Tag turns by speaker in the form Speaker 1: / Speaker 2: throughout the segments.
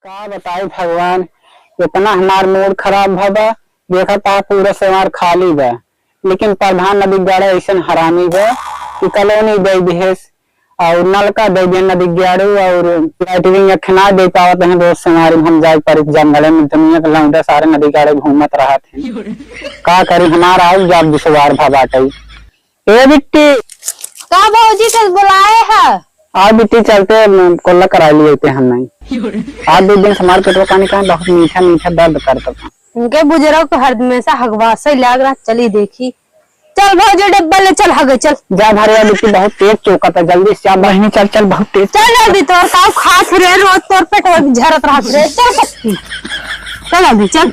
Speaker 1: का बताई भगवान, इतना हमार मूड खराब भबा। देखा था पूरा समार खाली बा, लेकिन प्रधान नदी गाड़े ऐसा हरामी बा कि कॉलोनी दे दिहेस और नलका दे दिए नदी गाड़ू और लाइटिंग अखना दे पावत है। दोस्त हमारे हम जाए पर जंगल में दुनिया के लौंडा सारे नदी गाड़े घूमत रहा थे। का करी हमारा आज जब दुश्वार भबाटई। ए बिट्टी
Speaker 2: का भौजी के बुलाए है?
Speaker 1: आज बिट्टी चलते कोल्ला करा लिए थे हम नहीं। आज दो दिन हमारे पेटवा का निकाल बहुत मीठा मीठा दर्द करता था।
Speaker 2: उनके बुजुर्ग को हमेशा हगवास से लग रहा। चली देखी, चल भौजी डब्बा ले चल। हगे चल
Speaker 1: जा भरिया बिट्टी बहुत तेज चौका था। जल्दी से बहनी चल चल बहुत तेज
Speaker 2: चल जल्दी। तोर का खात रे रोज तोर पेट झरत रहा रे। चल सकती चल अभी चल।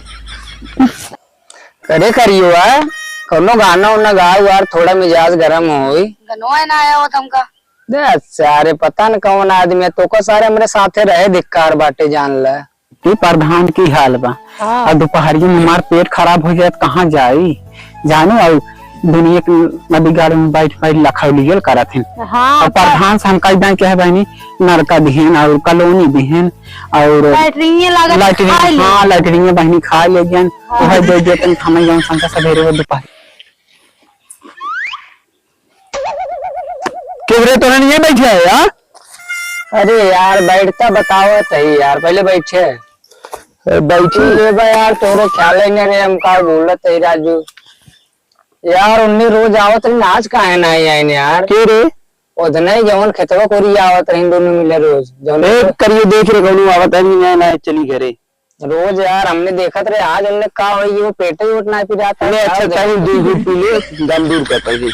Speaker 1: करे करियो आ कोनो गाना उना गाओ यार, थोड़ा मिजाज गरम होई।
Speaker 2: गनवा ना आया हो तुमका
Speaker 1: दे सारे पता न कौन आदमी है तो को सारे मेरे साथे रहे धिक्कार बाटे जान ले कि प्रधान की हाल बा। और दोपहर में हमार पेट खराब हो जाए कहाँ जाई जानो। और दुनिया की नदी गाड़ी में बैठ बैठ लखौलियल करत हैं। और प्रधान से हम कई दिन के है बहनी नरका दिहन और कॉलोनी दिहन और लाइटरिंग बहनी खा ले गन वह दे देतन हमें जौन संख्या सवेरे वो दोपहर केवरे तो नहीं बैठे है यार। अरे यार बैठता बताओ सही यार, पहले बैठे बैठी ले बा यार। तोरे ख्याल ही नहीं रे हम का बोलत है राजू यार। उन्हें रोज आवत रही आज काहे ना आई यार के रे ओदने जवन खेतवा कोरी आवत रही दोनों मिले रोज जवन एक करिए देख रे कोनो आवत नहीं ना चली घरे रोज यार। हमने देखत रहे आज उन्हें का होई वो पेटे उठ ना पी जाता है। अच्छा टाइम दूध पी ले दम दूर कर पड़ी।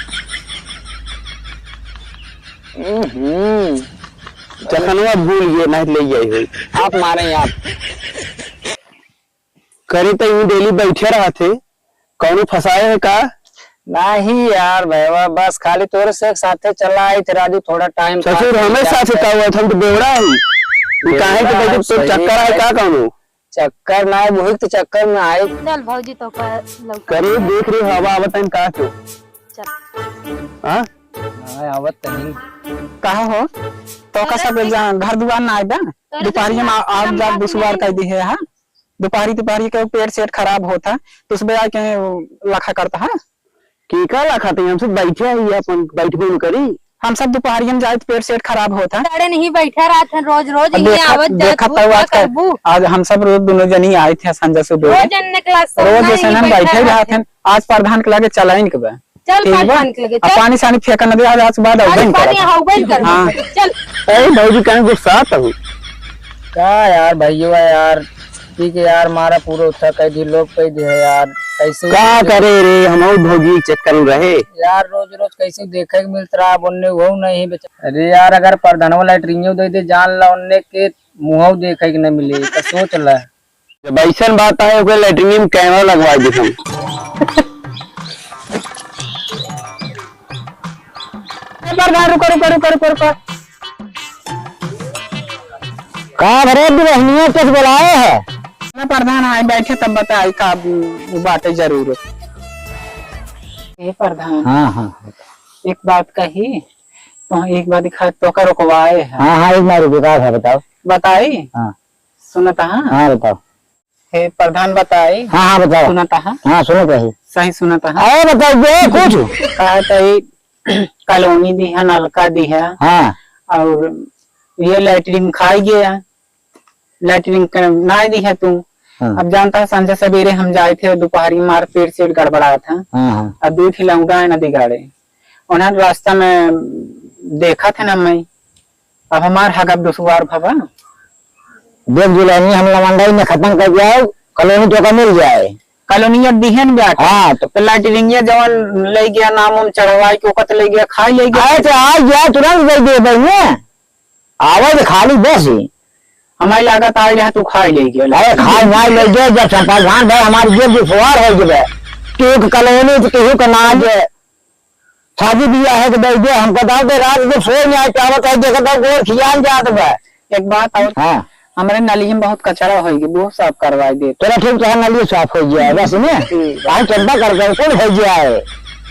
Speaker 1: चखनवा भूल गए नहीं ले गए हुई आप मारे आप करे तो यूं डेली बैठे रहा थे कौन फंसाए है का नहीं यार भैया बस खाली तोरे से साथे चला आई थे राजू थोड़ा टाइम ससुर हमें साथ का हुआ था तो बेवड़ा है काहे के बैठे तो चक्कर आए का कौन चक्कर ना वही तो चक्कर में आए।
Speaker 2: चल भौजी तो
Speaker 1: करे देख रही हवा आवत है का क्यों
Speaker 2: चल
Speaker 1: हां आवत नहीं कहा हो तो का सब घर दुआर ना आए बा दोपहरी में आप जब दुश्वार कर दी है। हां दोपहरी के पेट सेट खराब होता तो उस बेरा के लखा करता है की का लखा थे। हम सब बैठे हैं अपन बैठबे न करी हम सब दोपहरी में जाए पेट सेट खराब होता
Speaker 2: अरे नहीं बैठा रहा था रोज रोज ये आवत जात।
Speaker 1: आज हम सब रोज दोनों जनी आए थे संजय से रोज जैसे हम बैठे रहा थे। आज प्रधान के लगे चलाइन के बा
Speaker 2: चल प्रधान के लगे
Speaker 1: पानी सानी फेंका नदी आज के बाद
Speaker 2: हां चल।
Speaker 1: ए भौजी कहीं गुस्सा तो का यार भाइयों यार ठीक है यार मारा पूरा उठा कह दी लोग कह दे यार कैसे का करे रे हम भौजी चक्कर में रहे यार। रोज रोज कैसे देखे मिलता रहा बोलने वो नहीं बेचा। अरे यार अगर प्रधान वाला ट्रिंगो दे दे जान ला उन्ने के मुंह देखे के नहीं मिले तो सोच ला जब ऐसा बात है कोई लैट्रिन में कैमरा लगवा दे हम प्रधान रुको का भरे बहनिया कुछ बुलाए है ना प्रधान आए बैठे तब बताई का बात है जरूर प्रधान। हाँ एक बात कही तो एक बात दिखा तो का रुकवाए है। हाँ एक बार रुका था बताओ बताई। हाँ सुनता है। हाँ बताओ हे प्रधान बताई। हाँ बताओ सुनता है। हाँ सुनता है सही सुनता है बताइए कुछ कहा था कॉलोनी दी है नलका दी है। हाँ और ये लैटरिन खाई गया लैटरिन ना दी है तू। अब जानता है संजय सवेरे हम जाए थे दोपहरी मार पेट सेट गड़बड़ा था। अब दूध हिलाऊंगा है नदी गाड़े उन्हें रास्ता में देखा था ना मैं। अब हमार हगब दुश्वार भवा देख जुलानी हम लमंडाई में खत्म कर दिया कॉलोनी तो का मिल जाए कॉलोनी दिहन गया। हाँ तो लैटरिन जवन ले गया नाम उम चढ़वाई के वक्त ले गया खाई ले गया तो आज गया तुरंत दे दे आवाज खाली बस हमारी लागत आ गया तू खाई ले गया। अरे खाई माई ले गया जब प्रधान भाई हमारी जेब की फुहार हो गए तो कॉलोनी तो केहू का नाज शादी बिया है तो दे दे हम बताओ दे रात में फोन में आए चावल कह दे कहता गोर खियान जात बा। एक बात और हां हमारे नली में बहुत कचरा हो गई वो साफ करवा दे। तेरा ठीक है नली साफ हो गया बस ने भाई चिंता कर कौन हो गया है।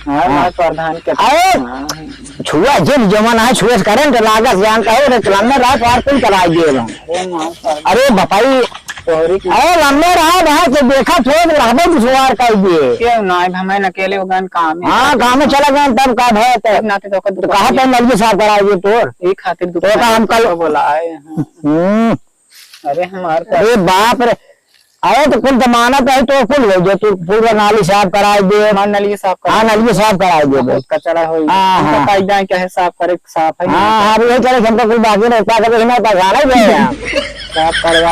Speaker 1: प्रधान के
Speaker 3: छुआ जिन जमाना है छुए करंट लागत जानता है रे लम्बे रहा पार कुल करा दिए। अरे बताई अरे लम्बे रहा तो देखा थोड़ा रहबे दुश्वार कर दिए
Speaker 1: क्यों ना हमें अकेले उगन काम है।
Speaker 3: हां काम में चला गए तब का है तब
Speaker 1: नाते तो
Speaker 3: कहां पे नलगी साफ कराइए तोर
Speaker 1: एक खातिर
Speaker 3: तो का हम कल
Speaker 1: बोला आए। अरे हमारे
Speaker 3: अरे बाप रे अरे तो कुल जमानत है तो कुल हो जो तू पूरा नाली साफ कराई दे
Speaker 1: नली साफ कर।
Speaker 3: हां नली साफ कराई दे बहुत
Speaker 1: कचरा हो
Speaker 3: हां
Speaker 1: कायदा क्या है साफ करे साफ है।
Speaker 3: हां अब ये चले हमको कुल बाकी रहता कभी ना पगा नहीं गए
Speaker 1: साफ करवा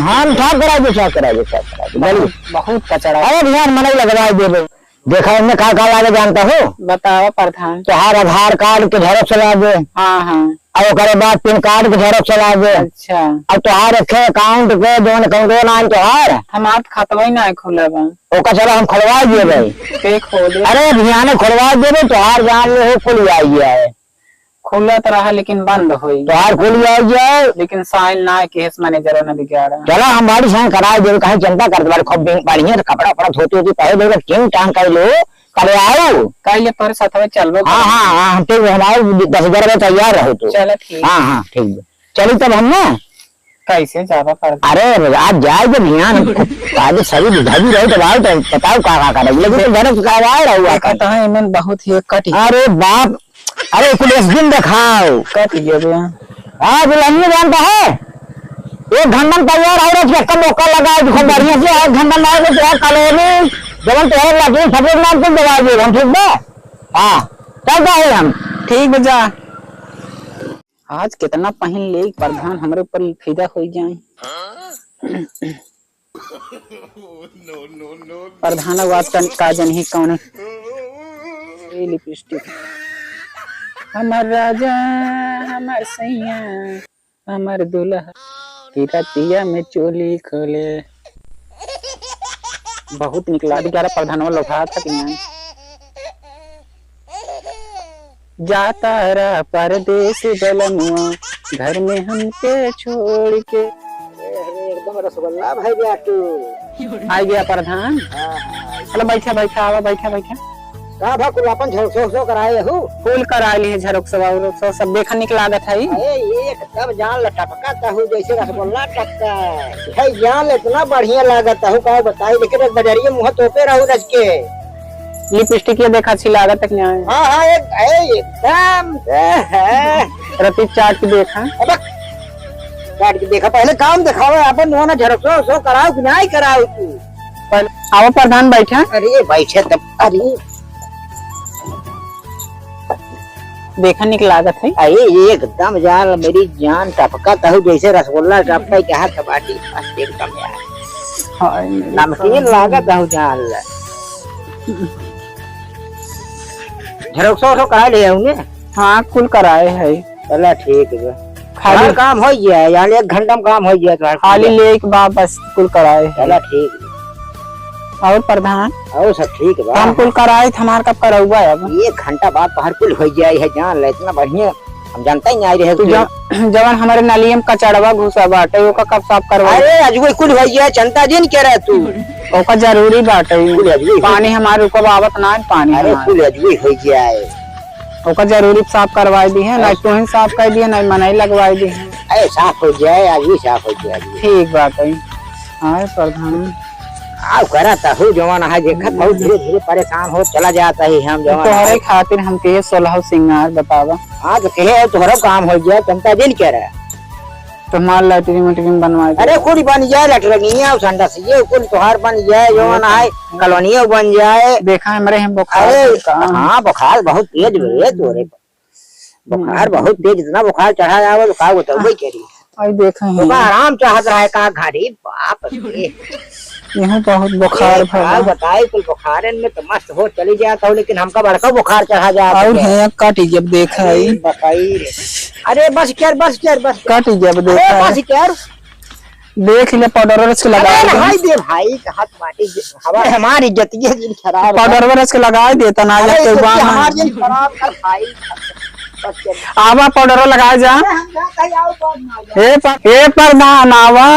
Speaker 3: हम साफ कराई दे साफ कराई दे
Speaker 1: बहुत कचरा।
Speaker 3: अरे ध्यान मन लगवाई दे देखा इनमें का लागे जानता हो
Speaker 1: बताओ प्रधान।
Speaker 3: तोहार आधार कार्ड के झेरॉक्स चला दे।
Speaker 1: हाँ
Speaker 3: और ओकरे बाद पैन कार्ड के झेरॉक्स चला दे।
Speaker 1: अच्छा
Speaker 3: अब तोहार रखे अकाउंट के जोन अकाउंट नाम तोहार
Speaker 1: हमार खाता ही ना खुला बा
Speaker 3: ओका चलो हम खोलवा दिए भाई
Speaker 1: के खोल।
Speaker 3: अरे भियाने खोलवा देबे तोहार जान ले हो खुल आई गया है
Speaker 1: खुला तो रहा लेकिन बंद हुई
Speaker 3: तोहार खुल आई गया
Speaker 1: लेकिन साइन ना केस मैनेजर ने दिखा रहा।
Speaker 3: चलो हम बाड़ी साइन करा दे कहीं चिंता कर बाड़ी खूब बढ़िया कपड़ा अपना धोती होती पहले देगा क्यों टांग कर लो करे आओ
Speaker 1: कल पर साथ में चलबो।
Speaker 3: हां ठीक हमारे 10,000 में तैयार रहो तो
Speaker 1: चलो ठीक।
Speaker 3: हां ठीक चलो तब हम ना
Speaker 1: कैसे जावा पर।
Speaker 3: अरे आज जाए जब ध्यान आज सभी बुझा भी रहे तो भाई तो बताओ का करेंगे लेकिन घर करवा रहा
Speaker 1: कहता है इमन बहुत ही कट।
Speaker 3: अरे बाप अरे कुल इस दिन दिखाओ
Speaker 1: कट गया
Speaker 3: हां बुलाइए जानता है एक घंटा तैयार हो रहा है मौका लगा देखो बढ़िया से 1 घंटा लगा तो कॉलोनी जब तो लगे सब नाम तो दवा दे हम ठीक है। हां चलता है हम
Speaker 1: ठीक बजा। आज कितना पहन ले प्रधान हमरे ऊपर फिदा हो जाए। प्रधान आवाज का जन ही कौन लिपस्टिक हमर राजा हमर सैया हमर दुल्हा की रतिया में चोली खोले बहुत निकला ग्यारह प्रधान लोखा था कि जाता रहा परदेश बलमुआ घर में हमके छोड़ के।
Speaker 3: एकदम रसगुल्ला भाई गया तू
Speaker 1: आ गया प्रधान। चलो बैठा आवा बैठा
Speaker 3: का भा कुल अपन झरोक्सो कराए हो
Speaker 1: फूल करा ली है झरोक्सो सब देखा निकला गया था।
Speaker 3: ये एकदम जान लटपका हो जैसे रसगुल्ला टपका है जान इतना बढ़िया लागत हो का बताई लेकिन बजरिए मुंह तोपे रहू रज के
Speaker 1: लिपस्टिक ये देखा अच्छी लागत है क्या।
Speaker 3: हां एकदम
Speaker 1: रति चाट के देखा
Speaker 3: काट के देखा पहले काम दिखाओ अपन दोनों झरोक्सो कराओ कि नहीं कराओ तू
Speaker 1: पहले आओ प्रधान बैठा।
Speaker 3: अरे बैठे तब अरे
Speaker 1: देखा निकला लागत है।
Speaker 3: अरे एकदम जान मेरी जान टपका कहू जैसे रसगुल्ला टपका क्या कबाटी एकदम यार नमकीन लागत है जान झरोक्सो करा ले होंगे।
Speaker 1: हाँ कुल कराए है।
Speaker 3: चला ठीक है
Speaker 1: खाली
Speaker 3: काम हो गया यानी 1 घंटा में काम हो गया तो
Speaker 1: खाली ले एक बार बस कुल कराए।
Speaker 3: चला ठीक
Speaker 1: और प्रधान
Speaker 3: और सब ठीक है
Speaker 1: हम कुल कराए हमार कब करा हुआ है। अब
Speaker 3: 1 घंटा बाद बाहर कुल हो जाए है जान ले इतना बढ़िया हम जानता ही नहीं रहे
Speaker 1: तू जवन हमारे नालियम कचड़वा घुसा बाटे ओका कब साफ करवा।
Speaker 3: अरे आज कोई कुल हो गया चिंता दिन कह रहा तू
Speaker 1: ओका जरूरी बाटे पानी हमारे ऊपर आवत ना पानी।
Speaker 3: अरे कुल आज हो जाए
Speaker 1: ओका जरूरी साफ करवाई दी है ना तू ही साफ कर दिया ना मनाई लगवाई दी है।
Speaker 3: अरे साफ हो जाए आज भी साफ हो जाए
Speaker 1: ठीक बात है। हाँ प्रधान
Speaker 3: आओ कराता हूँ जवान है देखा बहुत धीरे धीरे परेशान हो चला जाता है हम जवान
Speaker 1: तुम्हारे खातिर हम के 16 सिंगार बतावा।
Speaker 3: हाँ तो कहे तुम्हारा काम हो गया चिंता दिन कह रहा है
Speaker 1: तुम्हारा लैट्रिन बनवा।
Speaker 3: अरे कुल बन जाए लटरनिया संडा से ये कुल तुहार बन जाए जवान है कॉलोनिया बन जाए।
Speaker 1: देखा हमारे हम बुखार।
Speaker 3: हाँ बुखार बहुत तेज है तोरे बुखार बहुत तेज इतना बुखार चढ़ा जाए तो का बताओ कह रही
Speaker 1: देखा
Speaker 3: आराम चाहत रहा है का घाड़ी बाप रे
Speaker 1: यहाँ बहुत बुखार
Speaker 3: बताए कुल बुखार में तो मस्त हो चली जाता हूँ लेकिन हमका बड़का बुखार चढ़ा जाता
Speaker 1: है। कट जब देखा
Speaker 3: बताई अरे बस कर
Speaker 1: कट जब देखा
Speaker 3: बस कर
Speaker 1: देख ले पाउडर रस के लगा
Speaker 3: दे भाई हाथ माटी हवा हमारी इज्जत ये खराब
Speaker 1: पाउडर रस के लगा देता ना
Speaker 3: हमारी खराब कर भाई
Speaker 1: आवा पाउडर लगा जा। हे प्रधान आवा